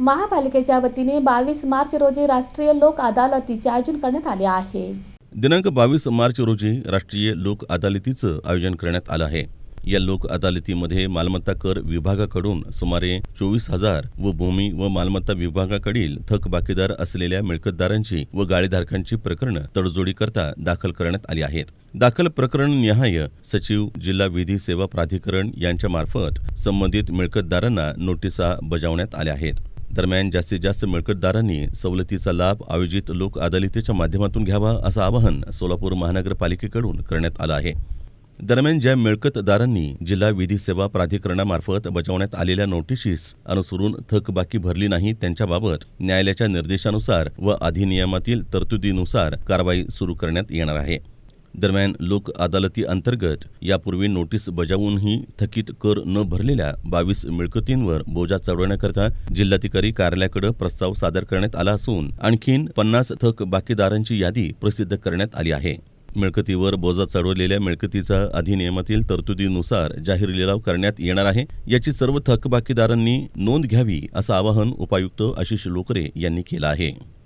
महापालिकेच्या वतीने 22 मार्च रोजी राष्ट्रीय लोक अदालतीचे आयोजन करण्यात आले आहे। दिनांक 22 मार्च रोजी राष्ट्रीय लोक अदालतीचं आयोजन करण्यात आलं आहे। या लोक अदालतीमध्ये मालमत्ता कर विभागाकडून सुमारे 24,000 व भूमी व मालमत्ता विभागाकडील थकबाकीदार असलेल्या मिळकतदारांची व गाळेधारकांची प्रकरणं तडजोडीकरता दाखल करण्यात आली आहेत। दाखल प्रकरण निहाय सचिव जिल्हा विधी सेवा प्राधिकरण यांच्या मार्फत संबंधित मिळकतदारांना नोटिसा बजावण्यात आल्या आहेत। दरम्यान जास्तीत जास्त मिळकतदारांनी सवलतीचा लाभ आयोजित लोक अदालतीच्या माध्यमातून घ्यावा असं आवाहन सोलापूर महानगरपालिकेकडून करण्यात आलं आहे। दरम्यान ज्या मिळकतदारांनी जिल्हा विधी सेवा प्राधिकरणामार्फत बजावण्यात आलेल्या नोटिशीस अनुसरून थकबाकी भरली नाही त्यांच्याबाबत न्यायालयाच्या निर्देशानुसार व अधिनियमातील तरतुदीनुसार कारवाई सुरू करण्यात येणार आहे। दरम्यान लोक अदालती अंतर्गत यापूर्वी नोटीस बजावूनही थकीत कर न भरलेल्या 22 मिळकतींवर बोजा चढवण्याकरता जिल्हाधिकारी कार्यालयाकडे प्रस्ताव सादर करण्यात आला असून आणखीन 50 थकबाकीदारांची यादी प्रसिद्ध करण्यात आली आहे। मिळकतीवर बोजा चढवलेल्या मिळकतीचा अधिनियमातील तरतुदीनुसार जाहीर लिलाव करण्यात येणार आहे। याची सर्व थकबाकीदारांनी नोंद घ्यावी असं आवाहन उपायुक्त आशिष लोकरे यांनी केलं आहे।